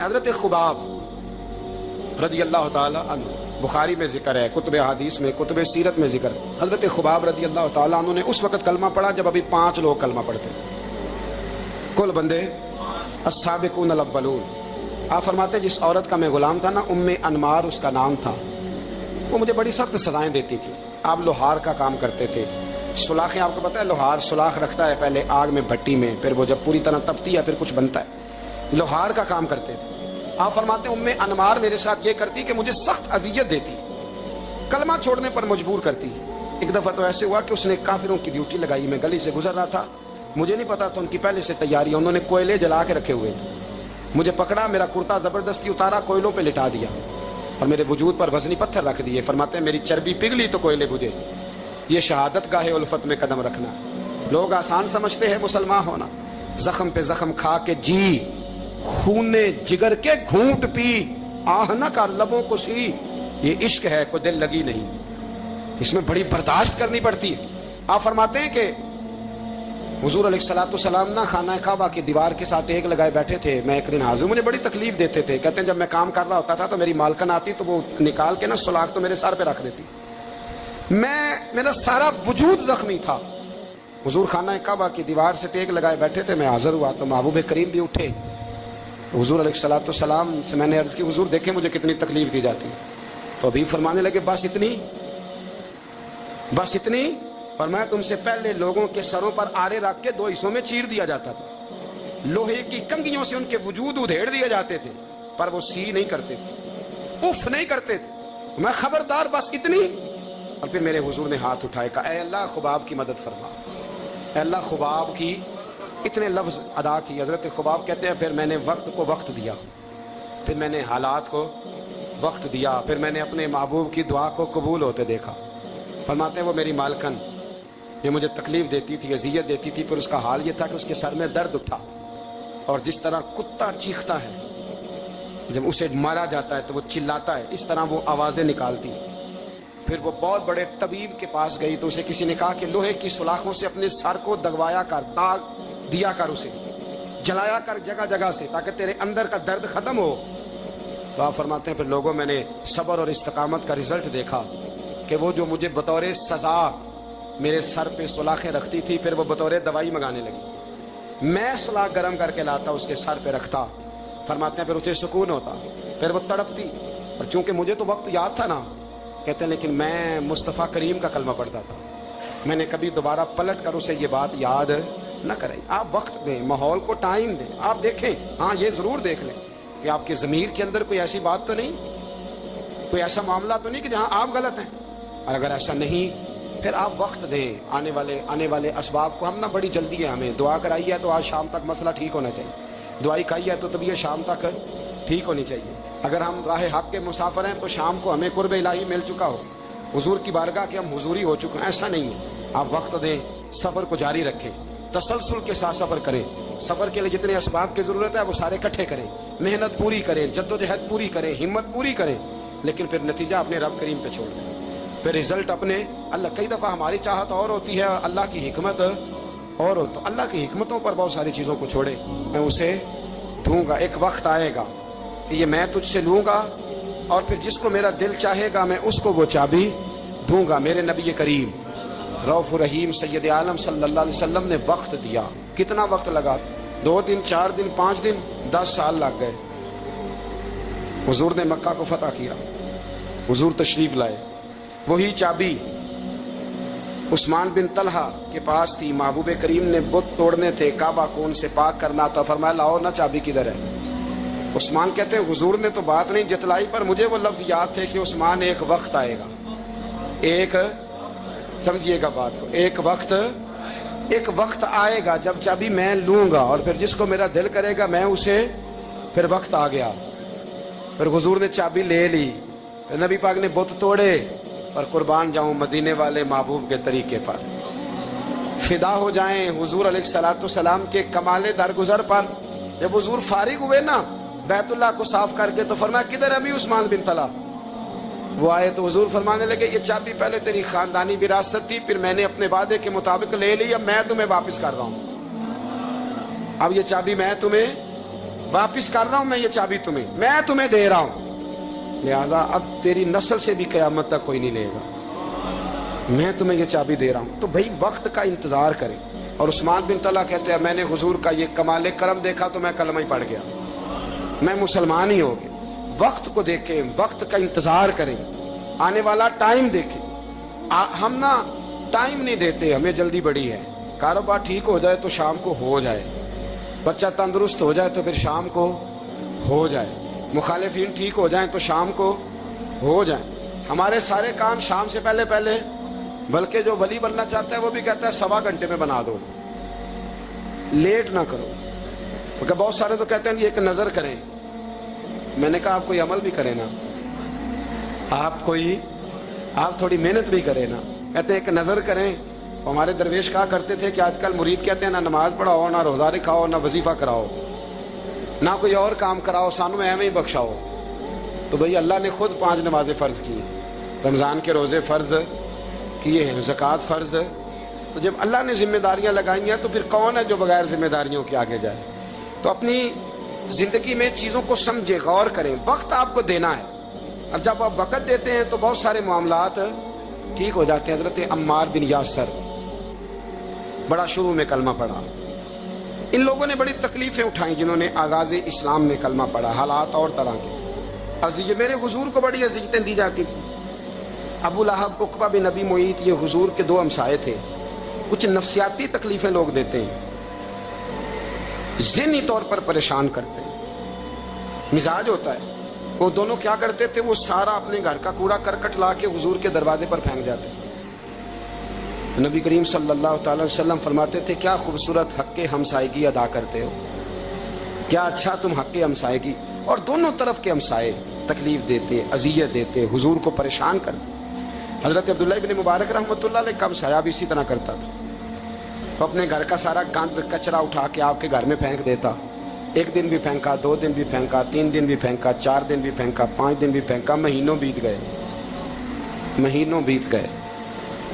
حضرت خباب رضی اللہ تعالیٰ عنہ، بخاری میں ذکر ہے، کتب حدیث میں، کتب سیرت میں ذکر ہے۔ حضرت خباب رضی اللہ تعالیٰ عنہ نے اس وقت کلمہ پڑھا جب ابھی 5 لوگ کلمہ پڑھتے تھے، کل بندے السابقون الاولون۔ آپ فرماتے ہیں جس عورت کا میں غلام تھا نا، ام انمار اس کا نام تھا، وہ مجھے بڑی سخت سزائیں دیتی تھی۔ آپ لوہار کا کام کرتے تھے، سلاخیں، آپ کو پتہ ہے لوہار سلاخ رکھتا ہے پہلے آگ میں بھٹی میں، پھر وہ جب پوری طرح تپتی ہے پھر کچھ بنتا ہے، لوہار کا کام کرتے تھے۔ آپ فرماتے ہیں ام انمار میرے ساتھ یہ کرتی کہ مجھے سخت اذیت دیتی، کلمہ چھوڑنے پر مجبور کرتی۔ ایک دفعہ تو ایسے ہوا کہ اس نے کافروں کی ڈیوٹی لگائی، میں گلی سے گزر رہا تھا، مجھے نہیں پتا تھا ان کی پہلے سے تیاری ہے، انہوں نے کوئلے جلا کے رکھے ہوئے تھے، مجھے پکڑا، میرا کرتا زبردستی اتارا، کوئلوں پہ لٹا دیا اور میرے وجود پر وزنی پتھر رکھ دیے۔ فرماتے ہیں میری چربی پگھلی تو کوئلے بجھے۔ یہ شہادت گاہ الفت میں قدم رکھنا۔ لوگ آسان سمجھتے ہیں مسلمان ہونا، زخم پہ زخم کھا کے جی، خونے جگر کے گھونٹ پی، آہ نہ کر لبوں کو سی، یہ عشق ہے کوئی دل لگی نہیں، اس میں بڑی برداشت کرنی پڑتی ہے۔ آپ فرماتے ہیں کہ حضور علیہ السلام نہ خانہ کعبہ کی دیوار کے ساتھ ایک لگائے بیٹھے تھے، میں ایک دن حاضر، مجھے بڑی تکلیف دیتے تھے۔ کہتے ہیں جب میں کام کر رہا ہوتا تھا تو میری مالکن آتی تو وہ نکال کے نا سلاخ تو میرے سر پہ رکھ دیتی، میرا سارا وجود زخمی تھا۔ حضور خانہ کعبہ کی دیوار سے ٹیک لگائے بیٹھے تھے، میں حاضر ہوا تو محبوب کریم بھی اٹھے، تو حضور علیہ السلام سے میں نے عرض کی حضور دیکھیں مجھے کتنی تکلیف دی جاتی، تو ابھی فرمانے لگے بس اتنی؟ فرمایا تم سے پہلے لوگوں کے سروں پر آرے رکھ کے 2 حصوں میں چیر دیا جاتا تھا، لوہے کی کنگھیوں سے ان کے وجود ادھیڑ دیے جاتے تھے، پر وہ سی نہیں کرتے تھے، اف نہیں کرتے تھے، میں خبردار بس اتنی؟ اور پھر میرے حضور نے ہاتھ اٹھائے، کہا اے اللہ خباب کی مدد فرما، اے اللہ خباب کی، اتنے لفظ ادا کی۔ حضرت خباب کہتے ہیں پھر میں نے وقت کو وقت دیا، پھر میں نے حالات کو وقت دیا، پھر میں نے اپنے محبوب کی دعا کو قبول ہوتے دیکھا۔ فرماتے ہیں وہ میری مالکن یہ مجھے تکلیف دیتی تھی، اذیت دیتی تھی، پھر اس کا حال یہ تھا کہ اس کے سر میں درد اٹھا، اور جس طرح کتا چیختا ہے جب اسے مارا جاتا ہے تو وہ چلاتا ہے، اس طرح وہ آوازیں نکالتی۔ پھر وہ بہت بڑے طبیب کے پاس گئی تو اسے کسی نے کہا کہ لوہے کی سلاخوں سے اپنے سر کو دگوایا کر، داغ دیا کر، اسے جلایا کر جگہ جگہ سے، تاکہ تیرے اندر کا درد ختم ہو۔ تو آپ فرماتے ہیں پھر لوگوں میں نے صبر اور استقامت کا رزلٹ دیکھا کہ وہ جو مجھے بطور سزا میرے سر پہ سلاخیں رکھتی تھی، پھر وہ بطور دوائی منگانے لگی، میں سلاخ گرم کر کے لاتا اس کے سر پہ رکھتا۔ فرماتے ہیں پھر اسے سکون ہوتا، پھر وہ تڑپتی، اور چونکہ مجھے تو وقت یاد تھا نا، کہتے ہیں لیکن میں مصطفیٰ کریم کا کلمہ پڑھتا تھا، میں نے کبھی دوبارہ پلٹ کر اسے یہ بات یاد نہ کریں۔ آپ وقت دیں، ماحول کو ٹائم دیں، آپ دیکھیں، ہاں یہ ضرور دیکھ لیں کہ آپ کے ضمیر کے اندر کوئی ایسی بات تو نہیں، کوئی ایسا معاملہ تو نہیں کہ جہاں آپ غلط ہیں، اور اگر ایسا نہیں پھر آپ وقت دیں آنے والے اسباب کو۔ ہم نہ بڑی جلدی ہے، ہمیں دعا کرائی ہے تو آج شام تک مسئلہ ٹھیک ہونا چاہیے، دعائی کھائی ہے تو طبیعت شام تک ٹھیک ہونی چاہیے۔ اگر ہم راہ حق کے مسافر ہیں تو شام کو ہمیں قرب الہی مل چکا ہو، حضور کی بارگاہ کے ہم حضوری ہو چکے ہیں، ایسا نہیں ہے۔ آپ وقت دیں، سفر کو جاری رکھیں، تسلسل کے ساتھ سفر کریں، سفر کے لیے جتنے اسباب کی ضرورت ہے وہ سارے اکٹھے کریں، محنت پوری کریں، جدوجہد پوری کریں، ہمت پوری کریں، لیکن پھر نتیجہ اپنے رب کریم پہ چھوڑ دیں، پھر رزلٹ اپنے اللہ۔ کئی دفعہ ہماری چاہت اور ہوتی ہے، اللہ کی حکمت اور ہو، تو اللہ کی حکمتوں پر بہت ساری چیزوں کو چھوڑے، میں اسے دوں گا، ایک وقت آئے گا کہ یہ میں تجھ سے لوں گا، اور پھر جس کو میرا دل چاہے گا میں اس کو وہ چابی دوں گا۔ میرے نبی کریم رؤوف رحیم سید عالم صلی اللہ علیہ وسلم نے وقت دیا، کتنا وقت لگا؟ 2 دن، 4 دن، 5 دن، 10 سال لگ گئے۔ حضور نے مکہ کو فتح کیا، حضور تشریف لائے، وہی چابی عثمان بن طلحہ کے پاس تھی، محبوب کریم نے بت توڑنے تھے، کعبہ کو ان سے پاک کرنا تھا، فرمایا لاؤ نا چابی کدھر ہے؟ عثمان کہتے ہیں حضور نے تو بات نہیں جتلائی، پر مجھے وہ لفظ یاد تھے کہ عثمان ایک وقت آئے گا، ایک، سمجھیے گا بات کو، ایک وقت آئے گا جب چابی میں لوں گا، اور پھر جس کو میرا دل کرے گا میں اسے، پھر وقت آ گیا، پھر حضور نے چابی لے لی، پھر نبی پاک نے بت توڑے، اور قربان جاؤں مدینے والے محبوب کے طریقے پر، فدا ہو جائیں حضور علیہ السلام کے کمال درگزر پر۔ جب حضور فارغ ہوئے نا بیت اللہ کو صاف کر کے تو فرمایا کدھر ابھی عثمان بن طلحہ؟ وہ آئے تو حضور فرمانے لگے یہ چابی پہلے تیری خاندانی وراثت تھی، پھر میں نے اپنے وعدے کے مطابق لے لی، اب میں تمہیں واپس کر رہا ہوں، اب یہ چابی میں تمہیں واپس کر رہا ہوں میں یہ چابی تمہیں، میں تمہیں دے رہا ہوں، لہذا اب تیری نسل سے بھی قیامت تک کوئی نہیں لے گا، میں تمہیں یہ چابی دے رہا ہوں۔ تو بھائی وقت کا انتظار کریں۔ اور عثمان بن طلحہ کہتے ہیں میں نے حضور کا یہ کمال کرم دیکھا تو میں کلمہ ہی پڑھ گیا، میں مسلمان ہی ہو گیا۔ وقت کو دیکھیں، وقت کا انتظار کریں، آنے والا ٹائم دیکھیں۔ ہم نا ٹائم نہیں دیتے، ہمیں جلدی بڑی ہے، کاروبار ٹھیک ہو جائے تو شام کو ہو جائے، بچہ تندرست ہو جائے تو پھر شام کو ہو جائے، مخالفین ٹھیک ہو جائیں تو شام کو ہو جائیں۔ ہمارے سارے کام شام سے پہلے پہلے، بلکہ جو ولی بننا چاہتا ہے وہ بھی کہتا ہے 1.25 گھنٹے میں بنا دو، لیٹ نہ کرو۔ کیونکہ بہت سارے تو کہتے ہیں کہ ایک نظر کریں، میں نے کہا آپ کوئی عمل بھی کریں نا، آپ تھوڑی محنت بھی کریں نا۔ کہتے ہیں ایک نظر کریں۔ ہمارے درویش کہا کرتے تھے کہ آج کل مرید کہتے ہیں نہ نماز پڑھاؤ، نہ روزہ رکھاؤ، نہ وظیفہ کراؤ، نہ کوئی اور کام کراؤ، سانو ایویں ہی بخشاؤ۔ تو بھئی اللہ نے خود 5 نمازیں فرض کی، رمضان کے روزے فرض کیے ہیں، زکوٰۃ فرض۔ تو جب اللہ نے ذمہ داریاں لگائی ہیں تو پھر کون ہے جو بغیر ذمہ داریوں کے آگے جائے؟ تو اپنی زندگی میں چیزوں کو سمجھے، غور کریں۔ وقت آپ کو دینا ہے، اور جب آپ وقت دیتے ہیں تو بہت سارے معاملات ٹھیک ہو جاتے ہیں۔ حضرت عمار بن یاسر بڑا شروع میں کلمہ پڑھا، ان لوگوں نے بڑی تکلیفیں اٹھائیں جنہوں نے آغاز اسلام میں کلمہ پڑھا، حالات اور طرح کے۔ میرے حضور کو بڑی اذیتیں دی جاتی تھیں۔ ابو لہب، عقبہ بن ابی معیط، یہ حضور کے 2 ہمسائے تھے۔ کچھ نفسیاتی تکلیفیں لوگ دیتے ہیں، ذہنی طور پر پریشان کرتے ہیں، مزاج ہوتا ہے۔ وہ دونوں کیا کرتے تھے، وہ سارا اپنے گھر کا کوڑا کرکٹ لا کے حضور کے دروازے پر پھینک جاتے تھے۔ تو نبی کریم صلی اللہ تعالی وسلم فرماتے تھے کیا خوبصورت حق ہمسائیگی ادا کرتے ہو، کیا اچھا تم حق ہمسائیگی۔ اور دونوں طرف کے ہمسائے تکلیف دیتے، اذیت دیتے، حضور کو پریشان کرتے۔ حضرت عبداللہ ابن مبارک رحمۃ اللہ علیہ کا ہمسایہ بھی اسی طرح کرتا تھا، وہ اپنے گھر کا سارا گند کچرا اٹھا کے آپ کے گھر میں پھینک دیتا۔ 1 دن بھی پھینکا، 2 دن بھی پھینکا، 3 دن بھی پھینکا، 4 دن بھی پھینکا، 5 دن بھی پھینکا، مہینوں بیت گئے۔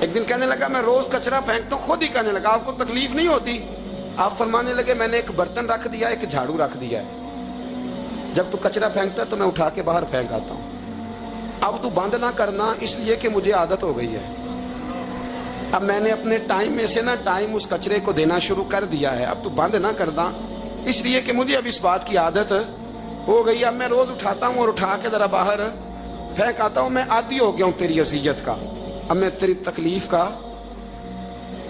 ایک دن کہنے لگا میں روز کچرا پھینکتا ہوں، خود ہی کہنے لگا آپ کو تکلیف نہیں ہوتی؟ آپ فرمانے لگے میں نے ایک برتن رکھ دیا، ایک جھاڑو رکھ دیا ہے، جب تو کچرا پھینکتا ہے تو میں اٹھا کے باہر پھینک آتا ہوں، اب تو بند نہ کرنا، اس لیے کہ مجھے عادت ہو گئی ہے۔ اب میں نے اپنے ٹائم میں سے نا ٹائم اس کچرے کو دینا شروع کر دیا ہے، اب تو بند نہ کرنا، اس لیے کہ مجھے اب اس بات کی عادت ہو گئی۔ اب میں روز اٹھاتا ہوں اور اٹھا کے ذرا باہر پھینک آتا ہوں، میں عادی ہو گیا ہوں تیری اذیت کا، اب میں تیری تکلیف کا۔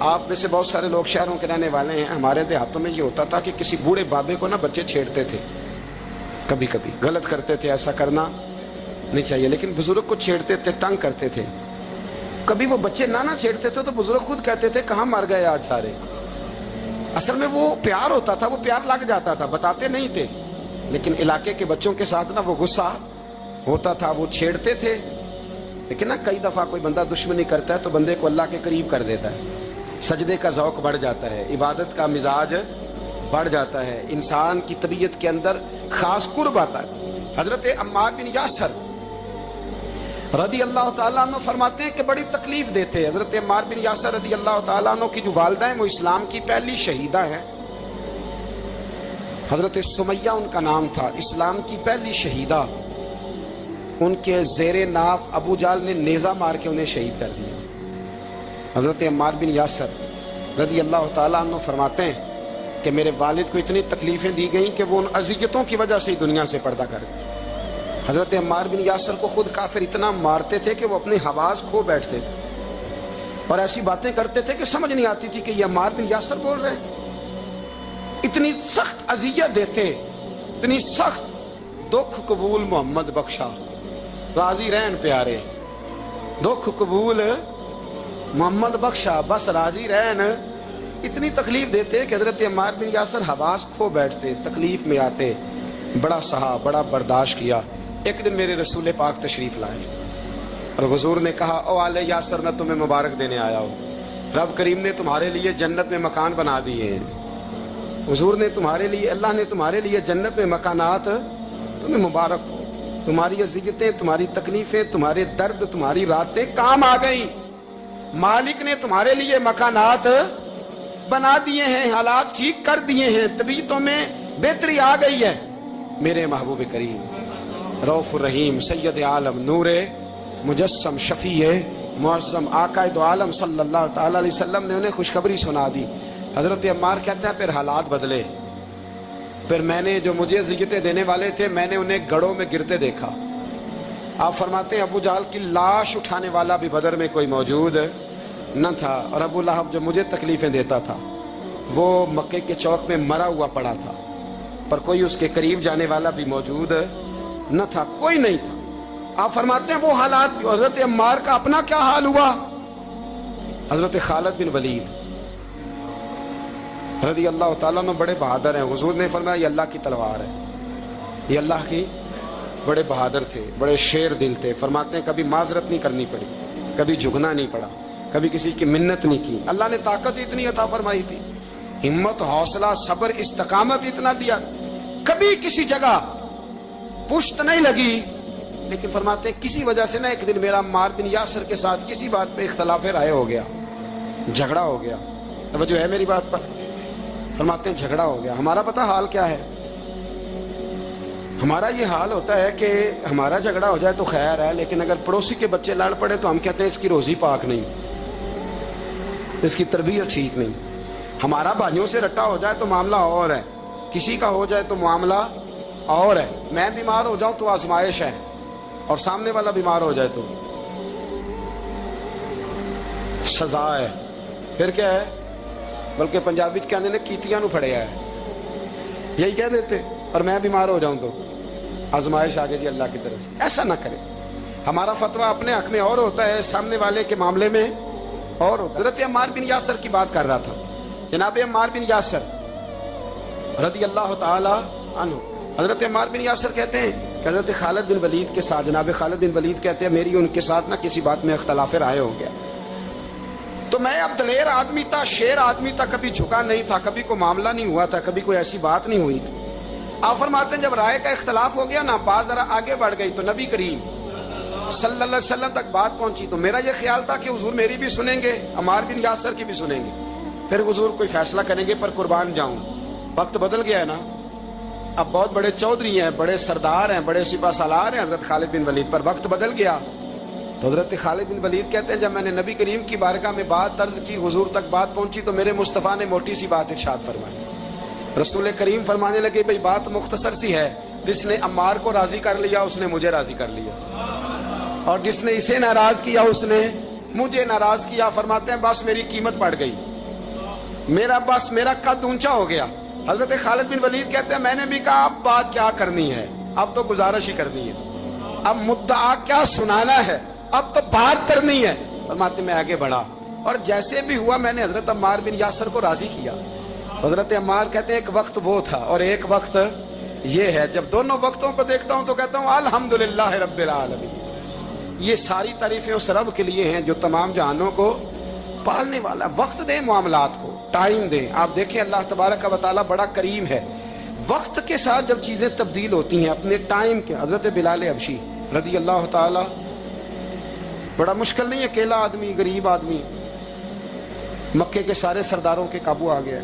آپ میں سے بہت سارے لوگ شہروں کے رہنے والے ہیں، ہمارے دیہاتوں میں یہ ہوتا تھا کہ کسی بوڑھے بابے کو نا بچے چھیڑتے تھے، کبھی کبھی غلط کرتے تھے، ایسا کرنا نہیں چاہیے، لیکن بزرگ کو چھیڑتے تھے، تنگ کرتے تھے۔ کبھی وہ بچے نہ چھیڑتے تھے تو بزرگ خود کہتے تھے کہاں مر گئے آج سارے۔ اصل میں وہ پیار ہوتا تھا، وہ پیار لگ جاتا تھا، بتاتے نہیں تھے، لیکن علاقے کے بچوں کے ساتھ نا وہ غصہ ہوتا تھا، وہ چھیڑتے تھے۔ لیکن نا کئی دفعہ کوئی بندہ دشمنی کرتا ہے تو بندے کو اللہ کے قریب کر دیتا ہے، سجدے کا ذوق بڑھ جاتا ہے، عبادت کا مزاج بڑھ جاتا ہے، انسان کی طبیعت کے اندر خاص قرب آتا ہے۔ حضرت عمار بن یاسر رضی اللہ تعالیٰ عنہ فرماتے ہیں کہ بڑی تکلیف دیتے۔ حضرت عمار بن یاسر رضی اللہ تعالیٰ عنہ کی جو والدہ ہیں وہ اسلام کی پہلی شہیدہ ہیں، حضرت سمیہ ان کا نام تھا، اسلام کی پہلی شہیدہ۔ ان کے زیر ناف ابو جہل نے نیزہ مار کے انہیں شہید کر دیا۔ حضرت عمار بن یاسر رضی اللہ تعالیٰ عنہ فرماتے ہیں کہ میرے والد کو اتنی تکلیفیں دی گئیں کہ وہ ان اذیتوں کی وجہ سے ہی دنیا سے پردہ کر گئے۔ حضرت عمار بن یاسر کو خود کافر اتنا مارتے تھے کہ وہ اپنی حواس کھو بیٹھتے تھے اور ایسی باتیں کرتے تھے کہ سمجھ نہیں آتی تھی کہ یہ عمار بن یاسر بول رہے ہیں۔ اتنی سخت اذیت دیتے، اتنی سخت۔ دکھ قبول محمد بخشا، راضی رہن پیارے، دکھ قبول محمد بخشا، بس راضی رہن۔ اتنی تکلیف دیتے کہ حضرت عمار بن یاسر حواس کھو بیٹھتے، تکلیف میں آتے، بڑا سہا، بڑا برداشت کیا۔ ایک دن میرے رسول پاک تشریف لائے اور حضور نے کہا او آل یاسر میں تمہیں مبارک دینے آیا ہوں، رب کریم نے تمہارے لیے جنت میں مکان بنا دیے ہیں، حضور نے تمہارے لیے، اللہ نے تمہارے لیے جنت میں مکانات، تمہیں مبارک ہو، تمہاری اذیتیں، تمہاری تکلیفیں، تمہارے درد، تمہاری راتیں کام آ گئیں، مالک نے تمہارے لیے مکانات بنا دیے ہیں، حالات ٹھیک کر دیے ہیں، طبیعتوں میں بہتری آ گئی ہے۔ میرے محبوب کریم رؤف الرحیم سید عالم نور مجسم شفیع معظم آقا دو عالم صلی اللہ تعالی علیہ وسلم نے انہیں خوشخبری سنا دی. حضرت عمار کہتے ہیں پھر حالات بدلے. پھر میں نے جو مجھے اذیتیں دینے والے تھے میں نے انہیں گڑھوں میں گرتے دیکھا. آپ فرماتے ہیں ابو جہل کی لاش اٹھانے والا بھی بدر میں کوئی موجود نہ تھا, اور ابو لہب جو مجھے تکلیفیں دیتا تھا وہ مکے کے چوک میں مرا ہوا پڑا تھا, پر کوئی اس کے قریب جانے والا بھی موجود نہ تھا, کوئی نہیں تھا. آپ فرماتے ہیں وہ حالات. حضرت عمار کا اپنا کیا حال ہوا؟ حضرت خالد بن ولید رضی اللہ تعالیٰ میں بڑے بہادر ہیں. حضور نے فرمایا یہ اللہ کی تلوار ہے, یہ اللہ کی. بڑے بہادر تھے, بڑے شیر دل تھے. فرماتے ہیں کبھی معذرت نہیں کرنی پڑی, کبھی جھکنا نہیں پڑا, کبھی کسی کی منت نہیں کی. اللہ نے طاقت اتنی عطا فرمائی تھی, ہمت, حوصلہ, صبر, استقامت اتنا دیا, کبھی کسی جگہ پشت نہیں لگی. لیکن فرماتے ہیں کسی وجہ سے نا ایک دن میرا عمار بن یاسر کے ساتھ کسی بات پہ اختلاف رائے ہو گیا, جھگڑا ہو گیا. توجہ ہے میری بات پر؟ فرماتے ہیں جھگڑا ہو گیا. ہمارا پتہ حال کیا ہے؟ ہمارا یہ حال ہوتا ہے کہ ہمارا جھگڑا ہو جائے تو خیر ہے, لیکن اگر پڑوسی کے بچے لڑ پڑے تو ہم کہتے ہیں اس کی روزی پاک نہیں, اس کی تربیت ٹھیک نہیں. ہمارا بھائیوں سے رٹا ہو جائے تو معاملہ اور ہے, کسی کا ہو جائے تو معاملہ اور ہے. میں بیمار ہو جاؤں تو آزمائش ہے, اور سامنے والا بیمار ہو جائے تو سزا ہے. پھر کیا ہے؟ بلکہ پنجابی کہنے نے کیتیاں نو پھڑیا ہے, یہی کہہ دیتے. اور میں بیمار ہو جاؤں تو آزمائش آگے جی اللہ کی طرف سے. ایسا نہ کرے. ہمارا فتویٰ اپنے حق میں اور ہوتا ہے, سامنے والے کے معاملے میں اور ہوتا ہے. حضرت عمار بن یاسر کی بات کر رہا تھا. جناب عمار بن یاسر رضی اللہ تعالی عنہ, حضرت عمار بن یاسر کہتے ہیں کہ حضرت خالد بن ولید کے ساتھ, جناب خالد بن ولید کہتے ہیں میری ان کے ساتھ نہ کسی بات میں اختلاف رائے ہو گیا. تو میں اب دلیر آدمی تھا, شیر آدمی تھا, کبھی جھکا نہیں تھا, کبھی کوئی معاملہ نہیں ہوا تھا, کبھی کوئی ایسی بات نہیں ہوئی تھی. آپ فرماتے ہیں جب رائے کا اختلاف ہو گیا نا, بات ذرا آگے بڑھ گئی تو نبی کریم صلی اللہ علیہ وسلم تک بات پہنچی. تو میرا یہ خیال تھا کہ حضور میری بھی سنیں گے, عمار بن یاسر کی بھی سنیں گے, پھر حضور کوئی فیصلہ کریں گے, پر قربان جاؤں وقت بدل گیا ہے نا. اب بہت بڑے چودھری ہیں, بڑے سردار ہیں, بڑے سپہ سالار ہیں حضرت خالد بن ولید, پر وقت بدل گیا. تو حضرت خالد بن ولید کہتے ہیں جب میں نے نبی کریم کی بارگاہ میں بات عرض کی, حضور تک بات پہنچی, تو میرے مصطفیٰ نے موٹی سی بات ارشاد فرمائی. رسول کریم فرمانے لگے بھئی بات مختصر سی ہے, جس نے عمار کو راضی کر لیا اس نے مجھے راضی کر لیا, اور جس نے اسے ناراض کیا اس نے مجھے ناراض کیا. فرماتے ہیں بس میری قیمت بڑھ گئی, میرا قد اونچا ہو گیا. حضرت خالد بن ولید کہتے ہیں میں نے بھی کہا اب بات کیا کرنی ہے, اب تو گزارش ہی کرنی ہے, اب مدعا کیا سنانا ہے, اب تو بات کرنی ہے. فرماتے میں آگے بڑھا, اور جیسے بھی ہوا میں نے حضرت عمار بن یاسر کو راضی کیا. حضرت عمار کہتے ہیں ایک وقت وہ تھا اور ایک وقت یہ ہے, جب دونوں وقتوں کو دیکھتا ہوں تو کہتا ہوں الحمدللہ رب العالمین. یہ ساری تعریفیں اس رب کے لیے ہیں جو تمام جہانوں کو پالنے والا. وقت دیں معاملات کو, ٹائم دیں. آپ دیکھیں اللہ تبارک و تعالیٰ بڑا کریم ہے, وقت کے ساتھ جب چیزیں تبدیل ہوتی ہیں اپنے ٹائم کے. حضرت بلال حبشی رضی اللہ تعالیٰ, بڑا مشکل نہیں, اکیلا آدمی, غریب آدمی, مکے کے سارے سرداروں کے قابو آ گیا.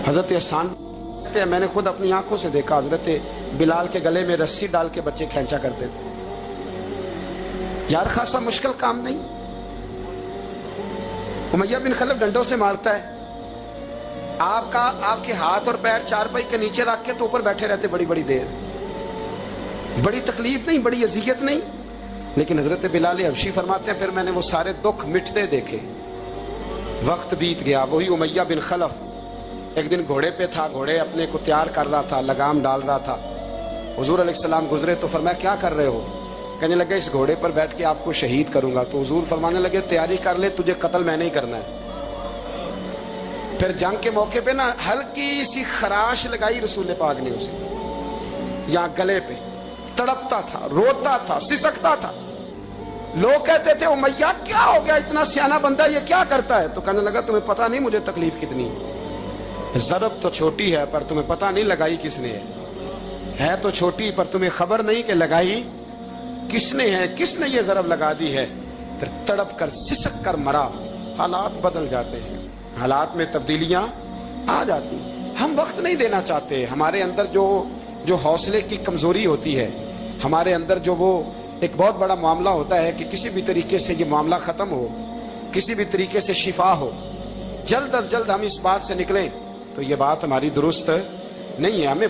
حضرت حسان کہتے ہیں میں نے خود اپنی آنکھوں سے دیکھا, حضرت بلال کے گلے میں رسی ڈال کے بچے کھینچا کرتے تھے. یار خاصا مشکل کام نہیں. امیہ بن خلف ڈنڈوں سے مارتا ہے, آپ کے ہاتھ اور پیر چارپائی کے نیچے رکھ کے تو اوپر بیٹھے رہتے بڑی بڑی دیر. بڑی تکلیف نہیں, بڑی اذیت نہیں. لیکن حضرت بلال حبشی فرماتے ہیں پھر میں نے وہ سارے دکھ مٹتے دیکھے. وقت بیت گیا. وہی امیہ بن خلف ایک دن گھوڑے پہ تھا, گھوڑے اپنے کو تیار کر رہا تھا, لگام ڈال رہا تھا. حضور علیہ السلام گزرے تو فرمایا کیا کر رہے ہو؟ کہنے لگے اس گھوڑے پر بیٹھ کے آپ کو شہید کروں گا. تو حضور فرمانے لگے تیاری کر لے, تجھے قتل میں نہیں کرنا ہے. پھر جنگ کے موقع پہ نا ہلکی سی خراش لگائی رسول پاک نے اسے یہاں گلے پہ. تڑپتا تھا, روتا تھا, سسکتا تھا. لوگ کہتے تھے امیہ کیا ہو گیا, اتنا سیانا بندہ یہ کیا کرتا ہے؟ تو کہنے لگا تمہیں پتہ نہیں مجھے تکلیف کتنی ہے. ضرب تو چھوٹی ہے پر تمہیں پتہ نہیں لگائی کس نے ہے تو چھوٹی پر تمہیں خبر نہیں کہ لگائی کس نے ہے, کس نے یہ ضرب لگا دی ہے. پھر تڑپ کر سسک کر مرا. حالات بدل جاتے ہیں, حالات میں تبدیلیاں آ جاتی ہیں. ہم وقت نہیں دینا چاہتے. ہمارے اندر جو حوصلے کی کمزوری ہوتی ہے, ہمارے اندر جو وہ ایک بہت بڑا معاملہ ہوتا ہے کہ کسی بھی طریقے سے یہ معاملہ ختم ہو, کسی بھی طریقے سے شفا ہو, جلد از جلد ہم اس بات سے نکلیں, تو یہ بات ہماری درست نہیں ہے. ہمیں